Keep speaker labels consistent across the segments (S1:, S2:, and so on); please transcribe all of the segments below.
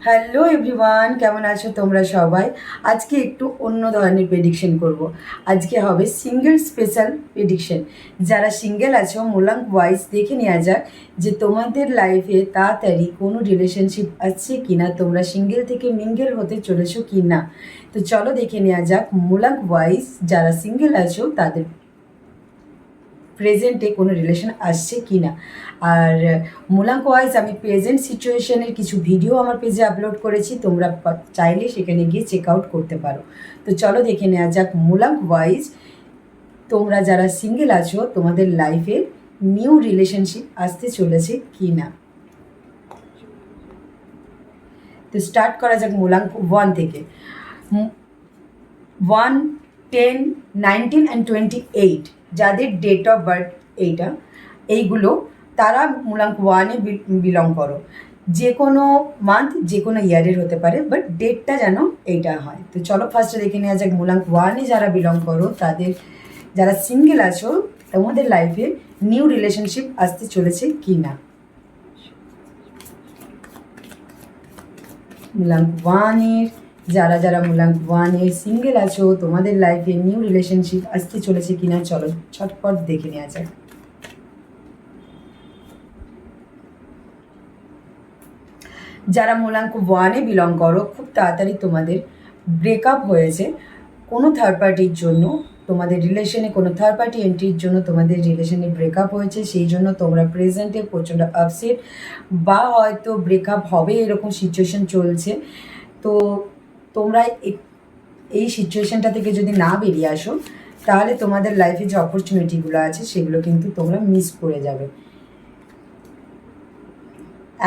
S1: Hello everyone, কেমন আছো তোমরা সবাই? আজকে একটু অন্য ধরনের প্রেডিকশন করব। আজকে হবে সিঙ্গেল স্পেশাল প্রেডিকশন। যারা সিঙ্গেল আছো মূলাঙ্ক ওয়াইজ দেখে নেওয়া যাক যে তোমাদের লাইফে তাড়াতাড়ি কোনো রিলেশনশিপ আছে কি না, তোমরা সিঙ্গেল থেকে মিঙ্গেল হতে চলেছো কি না। তো চলো দেখে নেওয়া যাক মূলাঙ্ক ওয়াইজ যারা সিঙ্গেল আছো তাদের প্রেজেন্টে কোনো রিলেশন আসছে কি না। আর মূলাঙ্ক ওয়াইজ আমি প্রেজেন্ট সিচুয়েশনের কিছু ভিডিও আমার পেজে আপলোড করেছি, তোমরা চাইলে সেখানে গিয়ে চেক আউট করতে পারো। তো চলো দেখে নেওয়া যাক মূলাঙ্ক ওয়াইজ তোমরা যারা সিঙ্গেল আছো তোমাদের লাইফে নিউ রিলেশনশিপ আসতে চলেছে কি না। তো স্টার্ট করা যাক মূলাঙ্ক 1 থেকে। 1, 10, 19 অ্যান্ড 28 যাদের ডেট অফ বার্থ এইগুলো তারা মূলাঙ্ক 1-এ বিলং করো। যে কোনো মান্থ যে কোনো ইয়ারের হতে পারে, বাট ডেটটা যেন এইটা হয়। তো চলো ফার্স্টে দেখে নেওয়া যাক মূলাঙ্ক 1-এ যারা বিলং করো তাদের যারা সিঙ্গেল আছো তোমাদের লাইফে নিউ রিলেশনশিপ আসতে চলেছে কি না। মূলাঙ্ক 1-এর যারা মূলাঙ্ক 1-এর সিঙ্গেল আছো তোমাদের লাইফে নিউ রিলেশনশিপ আসতে চলেছে কিনা চলো ছটপট দেখে নেওয়া যাক। যারা মূলাঙ্ক 1-এ বিলং করো খুব তাড়াতাড়ি তোমাদের ব্রেকআপ হয়েছে কোনো থার্ড পার্টির জন্য, তোমাদের রিলেশনে কোনো থার্ড পার্টি এন্ট্রির জন্য তোমাদের রিলেশনে ব্রেকআপ হয়েছে, সেই জন্য তোমরা প্রেজেন্টে প্রচণ্ড আপসেট বা হয়তো ব্রেকআপ হবে এরকম সিচুয়েশন চলছে। তো তোমরা এই সিচুয়েশনটা থেকে যদি না বেরিয়ে আসো তাহলে তোমাদের লাইফে যে অপরচুনিটিগুলো আছে সেগুলো কিন্তু তোমরা মিস করে যাবে।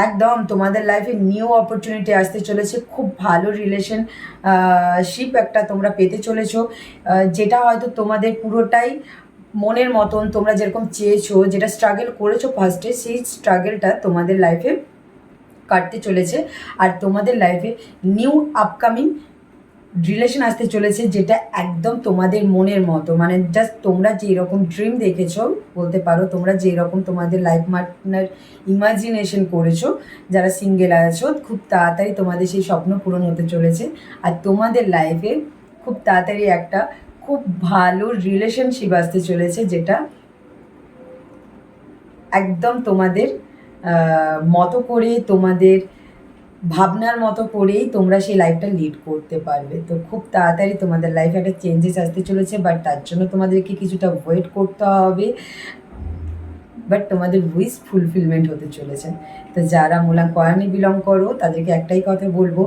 S1: একদম তোমাদের লাইফে নিউ অপরচুনিটি আসতে চলেছে, খুব ভালো রিলেশনশিপ একটা তোমরা পেতে চলেছো, যেটা হয়তো তোমাদের পুরোটাই মনের মতন, তোমরা যেরকম চেয়েছো, যেটা স্ট্রাগল করেছো ফার্স্টে সেই স্ট্রাগলটা তোমাদের লাইফে কাটতে চলেছে। আর তোমাদের লাইফে নিউ আপকামিং রিলেশন আসতে চলেছে যেটা একদম তোমাদের মনের মতো, মানে জাস্ট তোমরা যেরকম ড্রিম দেখেছো বলতে পারো, তোমরা যেরকম তোমাদের লাইফ পার্টনার ইমাজিনেশন করেছো, যারা সিঙ্গেল আছো খুব তাড়াতাড়ি তোমাদের সেই স্বপ্ন পূরণ হতে চলেছে। আর তোমাদের লাইফে খুব তাড়াতাড়ি একটা খুব ভালো রিলেশনশিপ আসতে চলেছে যেটা একদম তোমাদের মতো করে, তোমাদের ভাবনার মতো করেই তোমরা সেই লাইফটা লিড করতে পারবে। তো খুব তাড়াতাড়ি তোমাদের লাইফে একটা চেঞ্জেস আসতে চলেছে, বাট তার জন্য তোমাদেরকে কিছুটা ওয়েট করতে হবে, বাট তোমাদের উইশ ফুলফিলমেন্ট হতে চলেছে। তো যারা মূলাঙ্ক 1-এ বিলং করো তাদেরকে একটাই কথা বলবো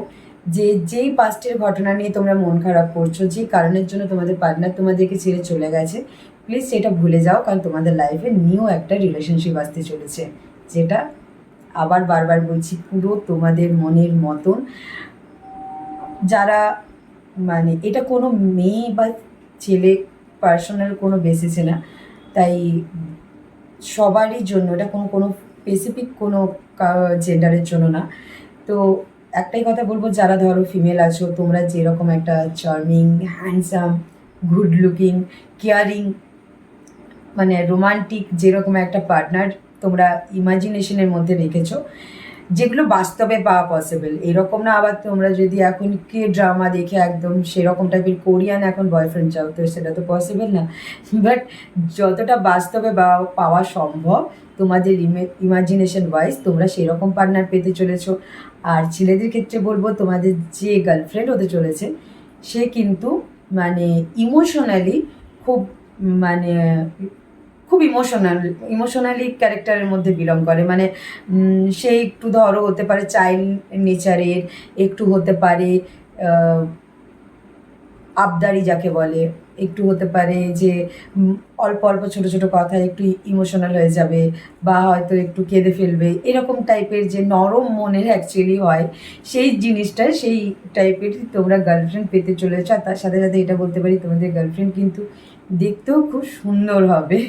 S1: যে যেই পাস্টের ঘটনা নিয়ে তোমরা মন খারাপ করছো, যে কারণের জন্য তোমাদের পার্টনার তোমাদেরকে ছেড়ে চলে গেছে, প্লিজ সেটা ভুলে যাও, কারণ তোমাদের লাইফে নিউ একটা রিলেশনশিপ আসতে চলেছে যেটা আবার বারবার বলছি পুরো তোমাদের মনের মতন। যারা মানে এটা কোনো মেয়ে বা ছেলে পার্সোনাল কোনো বেসিসে না, তাই সবারই জন্য এটা কোনো স্পেসিফিক কোনো জেন্ডারের জন্য না। তো একটাই কথা বলবো, যারা ধরো ফিমেল আছো তোমরা যেরকম একটা charming, handsome, good looking, caring, মানে রোমান্টিক যেরকম একটা পার্টনার তোমরা ইমাজিনেশনের মধ্যে রেখেছো, যেগুলো বাস্তবে পাওয়া পসিবল, এরকম না আবার তোমরা যদি এখন কে ড্রামা দেখে একদম সেরকম টাইপের কোরিয়ান এখন বয়ফ্রেন্ড চাও, তো সেটা তো পসিবল না। বাট যতটা বাস্তবে পাওয়া সম্ভব তোমাদের ইমাজিনেশন ওয়াইজ তোমরা সেরকম পার্টনার পেতে চলেছো। আর ছেলেদের ক্ষেত্রে বলবো তোমাদের যে গার্লফ্রেন্ড হতে চলেছে সে কিন্তু মানে ইমোশনালি খুব মানে খুব ইমোশনালি ক্যারেক্টারের মধ্যে বিলং করে, মানে সে একটু ধরো হতে পারে চাইল্ড নেচারের, একটু হতে পারে আবদারি যাকে বলে, একটু হতে পারে যে অল্প অল্প ছোটো ছোটো কথায় একটু ইমোশনাল হয়ে যাবে বা হয়তো একটু কেঁদে ফেলবে, এরকম টাইপের যে নরম মনের অ্যাকচুয়ালি হয় সেই জিনিসটা, সেই টাইপের তোমরা গার্লফ্রেন্ড পেতে চলেছ। আর তার সাথে সাথে এটা বলতে পারি তোমাদের গার্লফ্রেন্ড কিন্তু দেখতেও খুব সুন্দর হবে,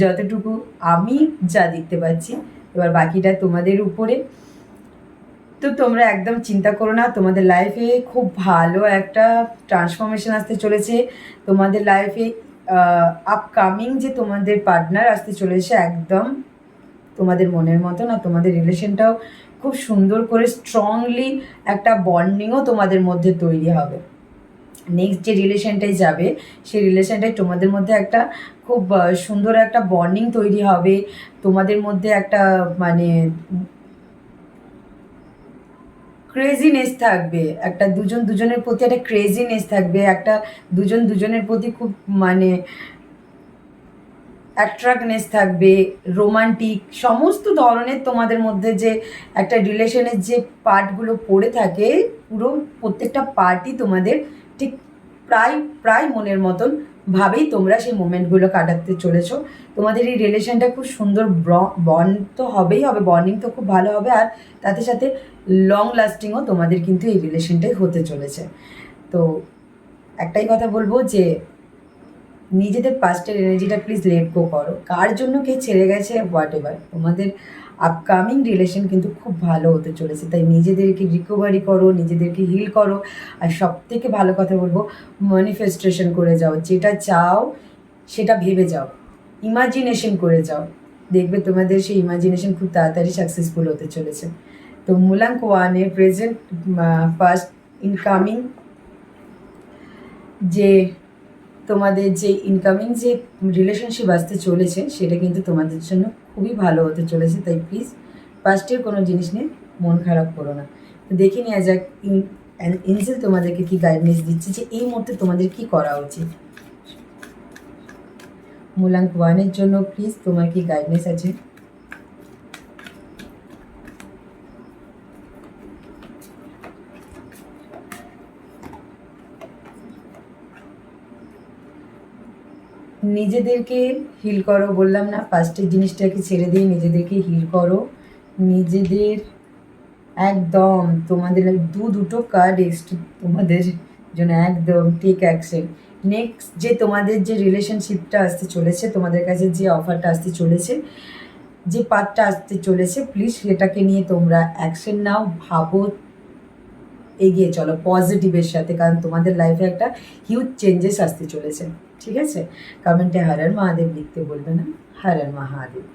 S1: যতটুকু আমি যা দেখতে পাচ্ছি। এবার বাকিটা তোমাদের উপরে। তো তোমরা একদম চিন্তা করো না, তোমাদের লাইফে খুব ভালো একটা ট্রান্সফরমেশন আসতে চলেছে। তোমাদের লাইফে আপকামিং যে তোমাদের পার্টনার আসতে চলেছে একদম তোমাদের মনের মতো না, তোমাদের রিলেশনটাও খুব খুব সুন্দর করে স্ট্রংলি একটা বন্ডিংও তোমাদের মধ্যে তৈরি হবে। নেক্সট যে রিলেশনটাই যাবে সেই রিলেশনটাই তোমাদের মধ্যে একটা খুব সুন্দর একটা বন্ডিং তৈরি হবে। তোমাদের মধ্যে একটা মানে ক্রেজিনেস থাকবে, একটা দুজন দুজনের প্রতি একটা ক্রেজিনেস থাকবে, একটা দুজন দুজনের প্রতি খুব মানে অ্যাট্রাক্টনেস থাকবে, রোমান্টিক সমস্ত ধরনের তোমাদের মধ্যে যে একটা রিলেশনের যে পার্টগুলো পড়ে থাকে পুরো প্রত্যেকটা পার্টই তোমাদের ঠিক প্রায় প্রায় মনের মতন ভাবেই তোমরা সেই মোমেন্টগুলো কাটাতে চলেছো। তোমাদের এই রিলেশনটা খুব সুন্দর বন্ড তো হবেই হবে, বন্ডিং তো খুব ভালো হবে, আর তাতে সাথে লং লাস্টিংও তোমাদের কিন্তু এই রিলেশনটাই হতে চলেছে। তো একটাই কথা বলবো যে নিজেদের পাস্টের এনার্জিটা প্লিজ লেট গো করো। কার জন্য কে ছেড়ে গেছে হোয়াট এভার, তোমাদের আপকামিং রিলেশন কিন্তু খুব ভালো হতে চলেছে। তাই নিজেদেরকে রিকভারি করো, নিজেদেরকে হিল করো, আর সব থেকে ভালো কথা বলবো ম্যানিফেস্টেশন করে যাও, যেটা চাও সেটা ভেবে যাও, ইমাজিনেশন করে যাও, দেখবে তোমাদের সেই ইমাজিনেশন খুব তাড়াতাড়ি সাকসেসফুল হতে চলেছে। তো মূলাঙ্ক ওয়ানে প্রেজেন্ট পাস্ট ইনকামিং যে তোমাদের যে ইনকামিং যে রিলেশনশিপ আসতে চলেছে সেটা কিন্তু তোমাদের জন্য খুবই ভালো হতে চলেছে। তাই প্লিজ পাস্টের কোনো জিনিস নিয়ে মন খারাপ করো না। তো দেখে নেওয়া যাক এঞ্জেল তোমাদেরকে কি গাইডেন্স দিচ্ছে যে এই মুহূর্তে তোমাদের কি করা উচিত। মূলাঙ্ক ওয়ানের জন্য প্লিজ তোমার কি গাইডেন্স আছে? নিজেদেরকে হিল করো, বললাম না পাস্টের জিনিসটাকে ছেড়ে দিয়ে নিজেদেরকে হিল করো। নিজেদের একদম তোমাদের দুটো কার্ড এক্সট্রা তোমাদের জন্য, একদম টেক অ্যাকশন। নেক্সট যে তোমাদের যে রিলেশনশিপটা আসতে চলেছে, তোমাদের কাছে যে অফারটা আসতে চলেছে, যে পার্টটা আসতে চলেছে, প্লিজ সেটাকে নিয়ে তোমরা অ্যাকশন নাও, ভাবো, এগিয়ে চলো পজিটিভের সাথে, কারণ তোমাদের লাইফে একটা হিউজ চেঞ্জেস আসতে চলেছে। ঠিক আছে, কমেন্টে হর হর মহাদেব লিখতে বলবে না। হর হর মহাদেব।